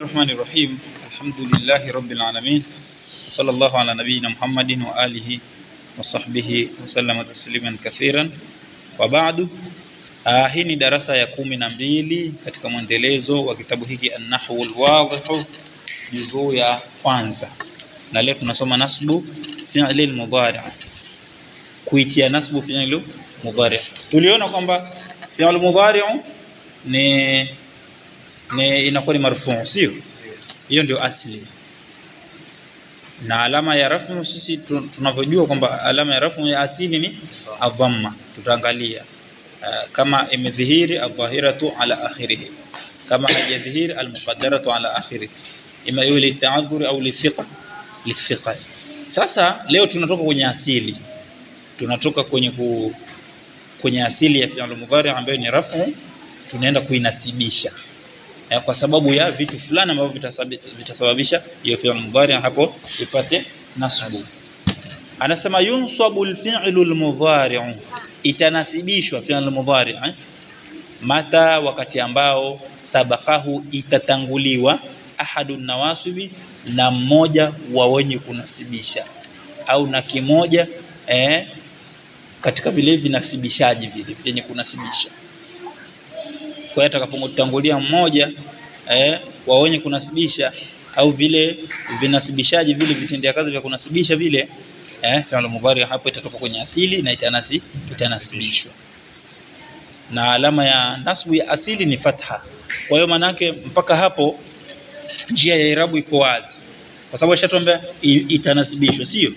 Bismillahirrahmanirrahim. Alhamdulillahi rabbil alamin. Sallallahu ala nabiyyina Muhammadin wa alihi wa sahbihi wa sallama tasliman kathiran. Wa ba'du. Hii ni darasa ya 12 katika mwendelezo wa kitabu hiki An-Nahwu al-Wadih, juzuu ya kwanza. Na leo tunasoma nasbu fi'li al-mudhari'. Kuitia nasbu fi'li mudhari'. Tuliona kwamba fi'li al-mudhari' ni inakuwa ni marfu, sio? Hiyo ndio asili. Na alama ya rafu, sisi tunavyojua kwamba alama ya rafu ya asili ni adhamma. Tutaangalia kama imedhihiri adh-dhahiratu ala akhirih, kama hajadhihiri al-muqaddaratu ala akhirih, ima iwe lita'adhur au lithiqa. Sasa leo tunatoka kwenye asili, tunatoka kwenye asili ya fi'l mudhari' ambayo ni rafu, tunaenda kuinasibisha kwa sababu ya vitu fulani ambavyo vitasababisha hiyo fi'l mudhari' hapo ipate nasbu. Anasema yunsabu al-fi'lu al-mudhari', itanasibishwa fi'l mudhari' mata, wakati ambao sabaqahu, itatanguliwa ahadun nawasibi, na mmoja wa wenye kunasibisha, au na kimoja katika vile vinasibishaji vile vyenye kunasibisha. Kwa hiyo atakapotangulia mmoja wa wenye kunasibisha au vile vinasibishaji vile vitendea kazi vya kunasibisha vile, fi'l mudhari' hapo itatoka kwenye asili na itanasibishwa. Na alama ya nasbu ya asili ni fatha. Kwa hiyo manake mpaka hapo njia ya irabu iko wazi, kwa sababu ashatuambia itanasibishwa, sio?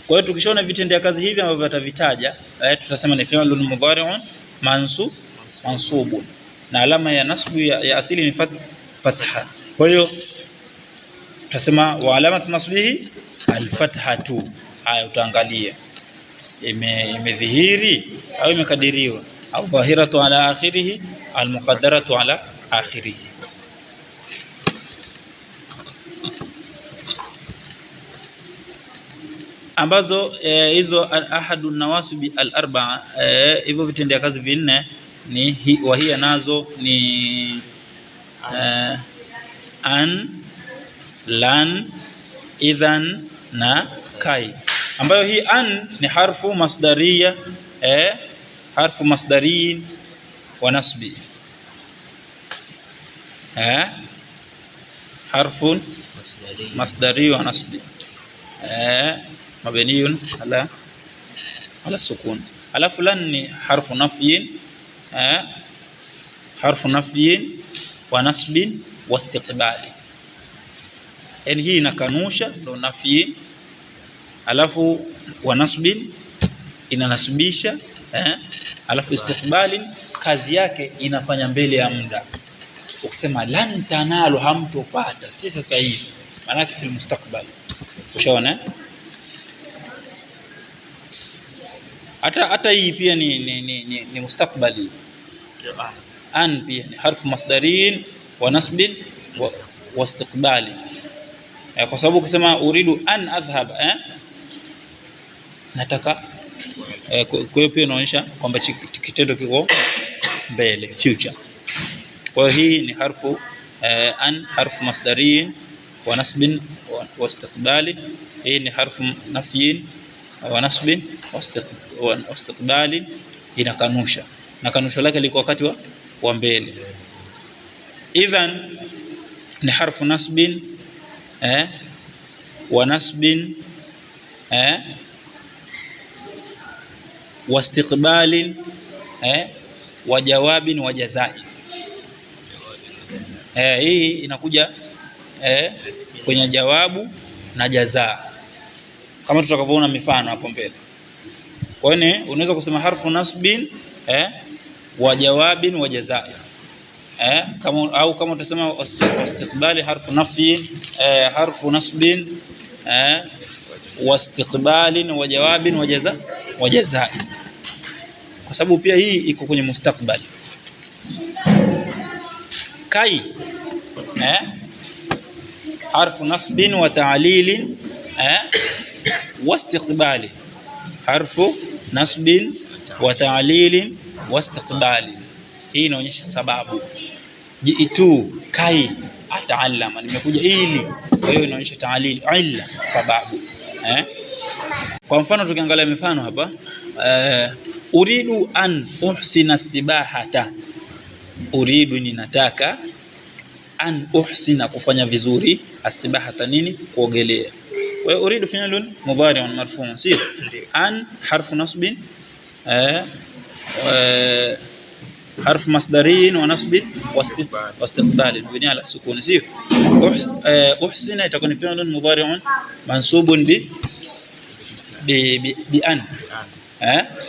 Kwa hiyo tukishaona vitendea kazi hivi ambavyo tutavitaja, tutasema ni fi'l mudhari'un mansubun, na alama ya nasbu ya asili ni fatha. Kwa hiyo tutasema wa alamatu nasbihi al-fathatu. Haya, utaangalia imedhihiri au imekadiriwa, au dhahiratu ala akhirih al-muqaddaratu ala akhirih. Ambazo hizo ahadun nawasibi al-arba'a, hivyo vitendea kazi vinne ni wahia, nazo ni an, lan, idhan na kai, ambayo hii an ni harfu masdariya, harfu masdari wa nasbi, harfu masdari wa nasbi, mabniyun ala sukun. Alafu lan ni harfu nafyin, harfu nafyin wa nasbin wa istiqbali. Yani hii inakanusha, ndo nafyin, alafu wa nasbin inanasibisha, alafu istiqbali kazi yake inafanya mbele ya muda. Ukisema lan tanalu, hamtopata, si sasa hivi, maana yake fil mustaqbal. Ushaona? Hata hii pia ni mustakbali. An pia ni harfu masdarin wa nasbin wa istiqbali, kwa sababu ukisema uridu an adhhab, nataka, kwa hiyo pia inaonyesha kwamba kitendo kiko mbele, future. Kwa hiyo hii ni harfu an, harfu masdarin wa nasbin wa istiqbali. Hii ni harfu nafyin wa nasbin wa istiqbali, inakanusha, na kanusho lake liko wakati wa mbele. Idhan ni harfu nasbin wa nasbin wa istiqbalin wa jawabin wa jazai. Hii inakuja kwenye jawabu na jazaa, kama tutakavyoona mifano hapo mbele. Kwa hiyo unaweza kusema harfu nasbin wa jawabin wa jazai, kama utasema istiqbali harfu nafyin, harfu nasbin wa istiqbalin wa jawabin wa jazai, kwa sababu pia hii iko kwenye mustakbali. Kai harfu nasbin wa ta'lilin wa istiqbali, harfu nasbin wa ta'lilin wa istiqbali. Hii inaonyesha sababu. Jitu kai ataallama, nimekuja ili. Kwa hiyo inaonyesha ta'lil, illa, sababu. Kwa mfano tukiangalia mifano hapa, uridu an uhsina sibahata, uridu ninataka, an uhsina kufanya vizuri, asibahata nini, kuogelea. Kwa hiyo uridu fi'lun mudhari'un marfu'un, sio? An harfu nasbin, حرف مصدري ونصب واستقبال مبني على السكون، سيو. أحسن تكون فعل مضارع منصوب بأن،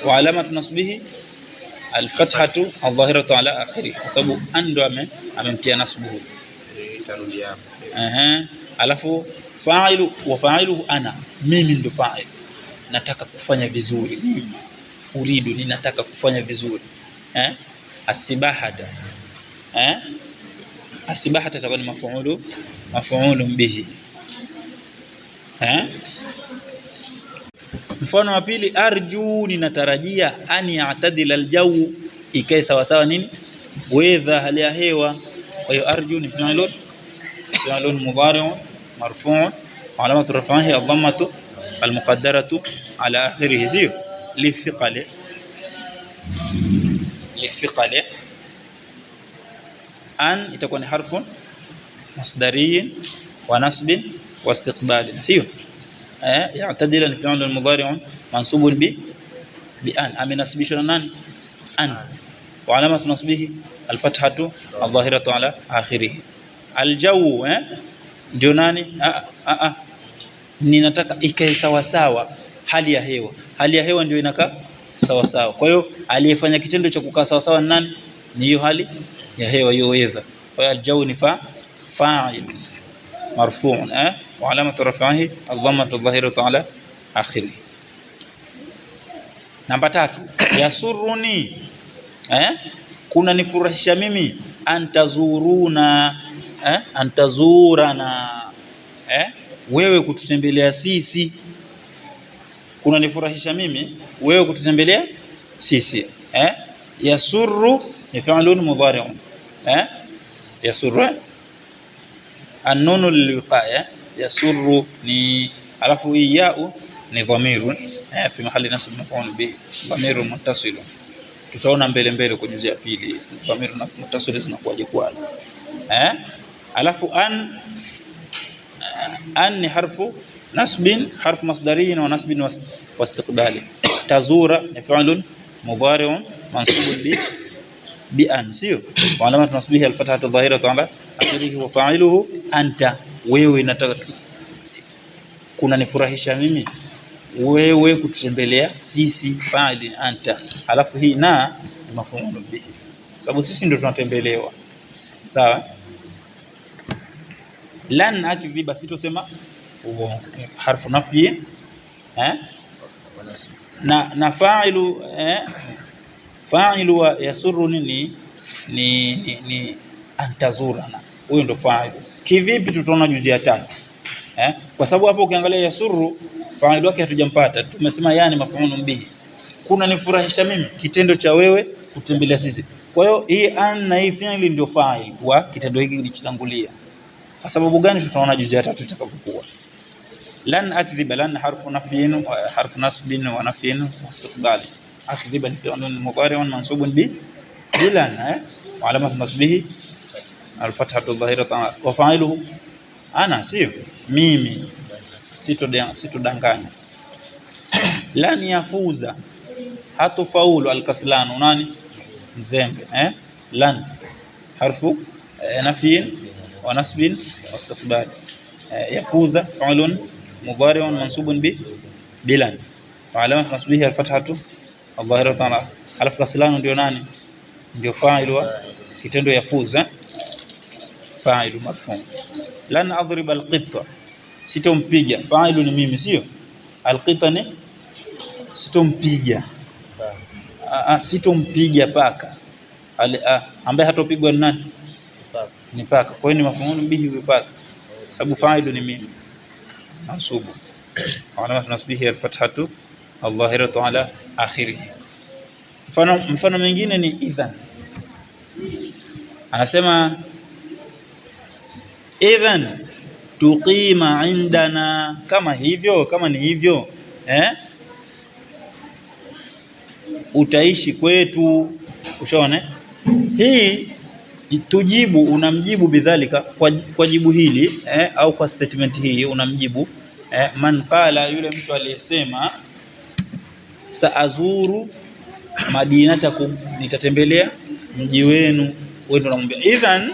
وعلامة نصبه الفتحة الظاهرة على آخره، سبب أن ndo amemtia nasbuhu. Alafu fa'ilu wa fa'iluhu ana, mimi ndo fa'il, nataka kufanya vizuri mimi. Uridu, ninataka kufanya vizuri. Asibahata, asibahata itakuwa ni maf'ulu bihi. Mfano wa pili, arju, ninatarajia, an ya'tadila aljaw, ikae sawa sawa nini, weather, hali ya hewa. Kwa hiyo arju ni fi'lun mudhari'un marfu'un wa alamatu raf'ihi ad-dammatu al-muqaddaratu ala akhirih, sio? Lithiqali, an itakuwa ni harfun masdariyin wa nasbin wa istiqbalin, sio? Ya'tadila ni fi'lun mudhari'un mansubun bi an, amenasibishwa na nani? An, wa alamatu nasbihi alfathatu adh-dhahiratu ala akhirih. Aljawu ndio nani? Ninataka ikae sawa sawa, hali ya hewa. Hali ya hewa ndio inakaa sawa sawa. Kwa hiyo aliyefanya kitendo cha kukaa sawa sawa nani? Ni hiyo hali ya hewa, hiyo weather. Kwa hiyo aljawu ni fa'il marfu'un, wa alamatu raf'ihi adh-dhammatu adh-dhahiratu ala akhirih. Namba 3, yasurruni, kuna nifurahisha mimi, antazuruna, antazurana, wewe kututembelea sisi. Kuna nifurahisha mimi, wewe kututembelea sisi. Yasurru ni fi'lun mudhari'un, yasurru an-nunu lilwiqaya, yasurru ni, alafu hii ya'u ni dhamirun fi mahali nasb maf'ul bihi, dhamirun muttasilun. Tutaona mbele kwa juzu ya pili dhamirun muttasil zinakuwaje kwaje. Alafu an ni harfu nasbin, harfu masdariyin wa nasbin wa istiqbali. Tazura ni fi'lun mudhari'un mansubun bi an, sio? Wa alamatu nasbihi al-fathatu adh-dhahiratu ala akhirih wa fa'iluhu anta, wewe nataka kuna nifurahisha mimi, wewe kututembelea sisi, fa'il anta. Alafu hii na ni maf'ul bihi, sababu sisi ndio tunatembelewa, sawa? Lan akidhiba, sitosema harfu nafyi, na fa'ilu, fa'ilu wa yasurruni ni antazurana, huyo ndo fa'il. Kivipi? Tutaona juzi ya 3, kwa sababu hapo ukiangalia yasurru fa'il wake hatujampata, tumesema yani maf'ulun bihi. Kuna nifurahisha mimi, kitendo cha wewe kutembelea sisi. Kwa hiyo hii an na hii fi'il ndio fa'il wa kitendo hiki kilichotangulia. Kwa sababu gani? Tutaona juzi ya 3 itakapokuwa. Lan akdhiba, lan harfu nafyin wa harfu nasbin wa nafyin wa istiqbal. Akdhiba ni fi'lun mudhari'un mansubun bi lan, wa alamatu nasbihi al-fathatu adh-dhahiratu wa fa'iluhu ana, sio mimi, sitodanganya. Lan yafuza, hatofaulu, al-kaslanu nani? Mzembe. Lan harfu nafyin wa nasbin wa istiqbal. Yafuza fi'lun mudhari'un mansubun bi lan, wa alamatu nasbihi al-fathatu adh-dhahiratu ala. Alafu kaslanu ndio nani? Ndio fa'il wa kitendo yafuza, fa'il marfu'. Lan adrib al-qitta, sitompiga, fa'ilu ni mimi, sio? Al-qitta ni sitompiga, sitompiga paka. Ambaye hatopigwa ni nani? Ni paka. Kwa hiyo ni maf'ul bihi wa paka, sababu fa'ilu ni mimi, mansubu, wa alamatu nasbihi al-fathatu adh-dhahiratu ala akhirih. Mfano mwingine ni idhan, anasema idhan tuqima indana, kama hivyo, kama ni hivyo utaishi kwetu. Ushaona hii tujibu, unamjibu bidhalika kwa jibu hili au kwa statement hii unamjibu man qala, yule mtu aliyesema saazuru madinatakum, nitatembelea mji wenu. Wewe ndo unamwambia idhan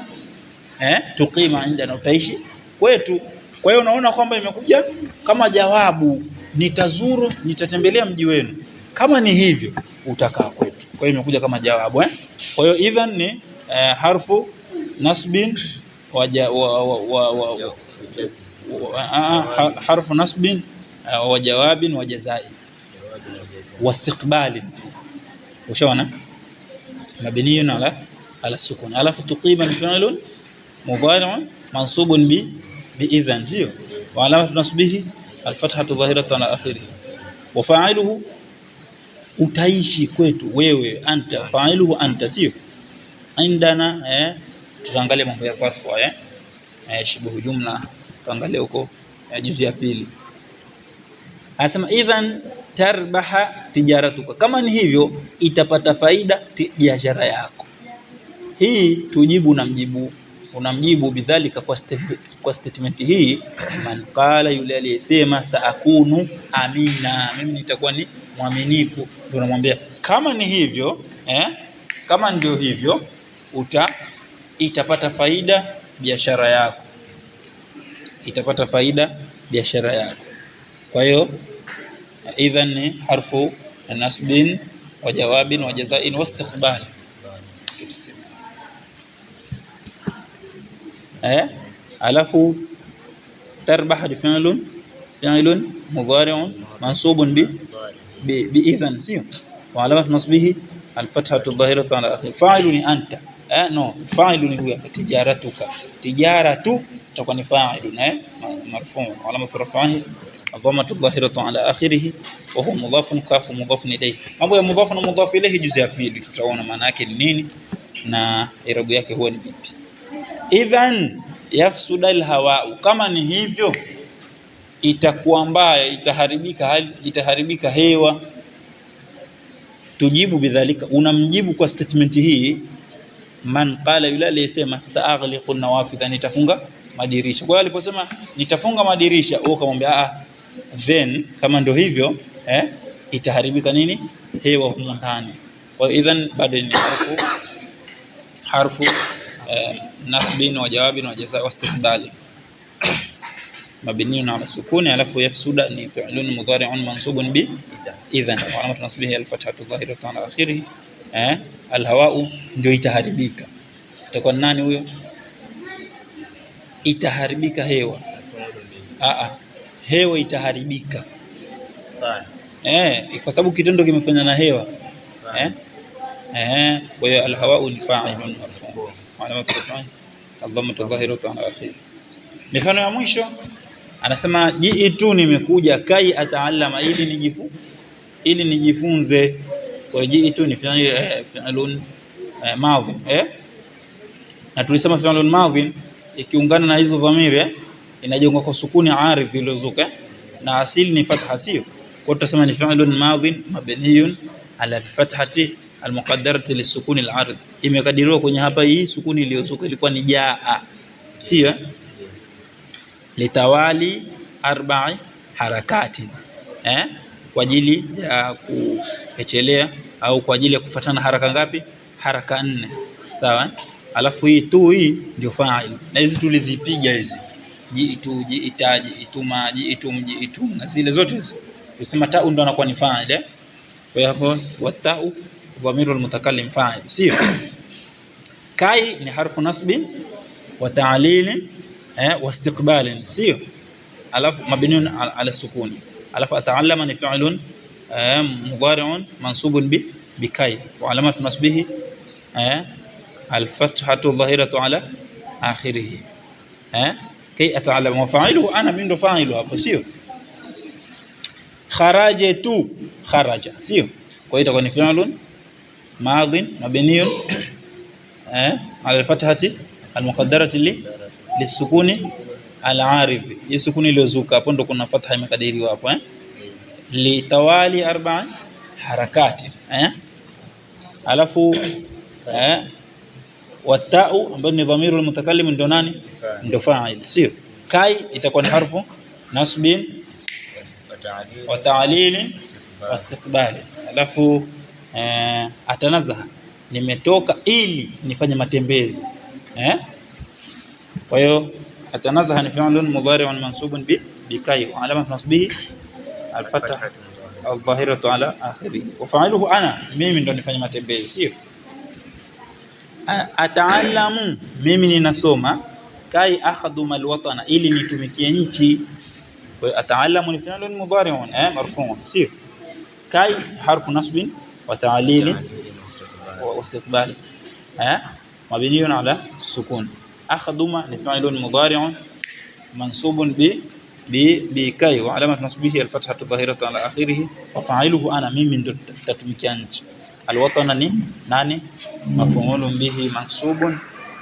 tuqima indana, utaishi kwetu. Kwa hiyo unaona kwamba imekuja kama jawabu, nitazuru, nitatembelea mji wenu, kama ni hivyo utakaa kwetu. Kwa hiyo imekuja kama jawabu Kwa hiyo idhan ni harfu nasbin harfu nasbin wa jawabin wa jazai wa istiqbalin. Ushaona mabniyun ala sukun, alafu tuqima ni fi'lun mudhari'un mansubun bi idhan, sio wa alamat nasbihi alfathatu dhahiratan ala akhirih wa fa'iluhu utaishi kwetu wewe, anta fa'iluhu anta, sio indana. Tutaangalia mambo ya farfu shibuhu jumla, tutaangalia huko juzu ya pili. Anasema idhan tarbaha tijaratuka, kama ni hivyo itapata faida biashara yako. Hii tujibu, unamjibu bidhalika kwa statement hii, man qala, yule aliyesema saakunu amina, mimi nitakuwa ni mwaminifu, ndio namwambia kama ni hivyo kama ndio hivyo itapata faida biashara yako, itapata faida biashara yako. Kwa hiyo idhan ni harfu nasbin wa jawabin wa jazain wa istiqbal. alafu tarbaha fi'lun mudhari'un mansubun bi idhan, sio wa alamat nasbihi alfathatu dhahiratu ala akhir. Fa'ilu ni anta fa'ilu ni huwa tijaratuka, tijaratu itakuwa ni fa'ilun marfu' wa alamat rafa'ihi dhamatu dhahiratu ala akhirih wa huwa mudhafun kafu mudhafun ilayhi. Mambo ya mudhafun na mudhaf ilayhi juzu ya pili tutaona maana yake ni nini na irabu yake huwa ni vipi. Idhan yafsuda alhawa, kama ni hivyo itakuwa mbaya, itaharibika hewa. Tujibu bidhalika, unamjibu kwa statement hii, man qala, yule aliyesema saaghliqu nawafidha, nitafunga madirisha. Kwa hiyo aliposema nitafunga madirisha, wewe ukamwambia then kama ndio hivyo itaharibika nini, hewa huko ndani. Kwa idhan bado ni harfu nasbin wa jawabin wa jazaa wa istiqbali mabniyun ala sukuni, alafu yafsuda ni fi'lun mudhari'un mansubun bi idhan wa alamat nasbihi alfathatu dhahiratu ala akhirih. Alhawa'u ndio itaharibika. Itakuwa nani huyo? Itaharibika hewa. Hewa itaharibika kwa sababu kitendo kimefanya na hewa. Kwa hiyo alhawa'u ni fa'ilun marfu' wa alamat raf'ihi adhammatu dhahiratu ala akhirih. Mifano ya mwisho anasema jiitu, nimekuja, kai ataallama, ili nijifunze. Kwa jiitu ni fi'lun madhi na tulisema fi'lun madhi ikiungana na hizo dhamiri inajengwa kwa sukuni aridh iliyozuka na asili ni fatha, sio? Kwa tutasema ni fi'lun madhi mabniyun ala al-fathati al-muqaddarati lisukuni al-aridh, imekadiriwa kwenye hapa hii sukuni iliyozuka ilikuwa ni jaa, sio? Litawali arba'i harakati kwa ajili ya kuchelea au kwa ajili ya kufuatana haraka ngapi? Haraka 4, sawa. Alafu hii tu, hii ndio fa'il, na hizi tulizipiga hizi jiitu, jiita, jiituma, jiitum, jiitum, na zile zote tusema ta ndo anakuwa ni fa'il. Kwa hiyo hapo watau dhamiru almutakallim fa'il, sio? Kai ni harfu nasbin wa ta'lilin wa istiqbalin, sio? Alafu mabniun ala sukuni, alafu ataallama ni fi'lun mudhari'un mansubun bi kai wa alamat nasbihi alfathatu dhahiratu ala akhirih. Kai ataallama wa fa'iluhu ana, min ndo fa'ilu hapo, sio? Kharajatu, kharaja, sio? Kwa hiyo itakuwa ni fi'lun madhin mabniun ala alfathati almuqaddarati lisukuni al-aridhi, hii sukuni iliyozuka hapo ndo kuna fatha imekadiriwa hapo litawali 4 harakati alafu watau ambayo ni dhamiru al-mutakallim ndo nani? Ndo fa'il, sio? Kai itakuwa ni harfu nasbin wa ta'lil wa istiqbal. Alafu atanazaha, nimetoka ili nifanye matembezi kwa hiyo atanazaha ni fi'lun mudhari'un mansubun bi kai wa alamat nasbihi al-fatha al-dhahiratu ala akhiri wa fa'iluhu ana, mimi ndo nifanye matembezi, sio? Ataallamu, mimi ninasoma, kai akhduma al-watana, ili nitumikie nchi. Kwa hiyo ataallamu ni fi'lun mudhari'un marfu'un, sio? Kai harfu nasbin wa ta'lil wa istiqbal mabniyun ala sukun. Akhduma ni fi'lun mudhari'un mansubun bi kai wa alamat nasbihi al-fathatu dhahiratu ala akhirih wa fa'iluhu ana, mimi ndo tatumikia nchi. Al-watana ni nani? Maf'ulun bihi mansubun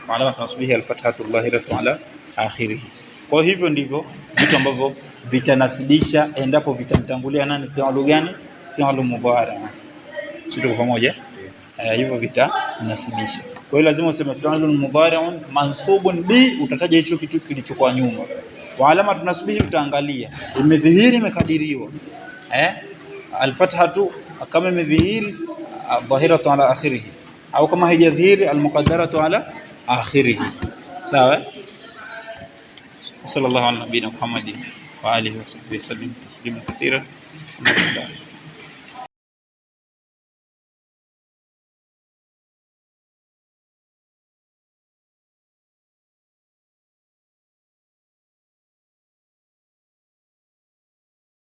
wa alamat nasbihi al-fathatu dhahiratu ala akhirih. Kwa hivyo ndivyo vitu ambavyo vitanasibisha endapo vitamtangulia nani? Fi'lu gani? Fi'lu mudhari'. Sio pamoja? Hivyo vitanasibisha. Kwa hiyo lazima useme fi'lun mudhari'un mansubun bi, utataja hicho kitu kilichokuwa nyuma. Wa alama tunasbihi, utaangalia imedhihiri, imekadiriwa al-fathatu kama imedhihiri dhahiratu ala akhirih, au kama haijadhihiri al-muqaddaratu ala akhirih. Sawa. Sallallahu ala nabiyina Muhammadin wa alihi wa sahbihi sallam taslima katira.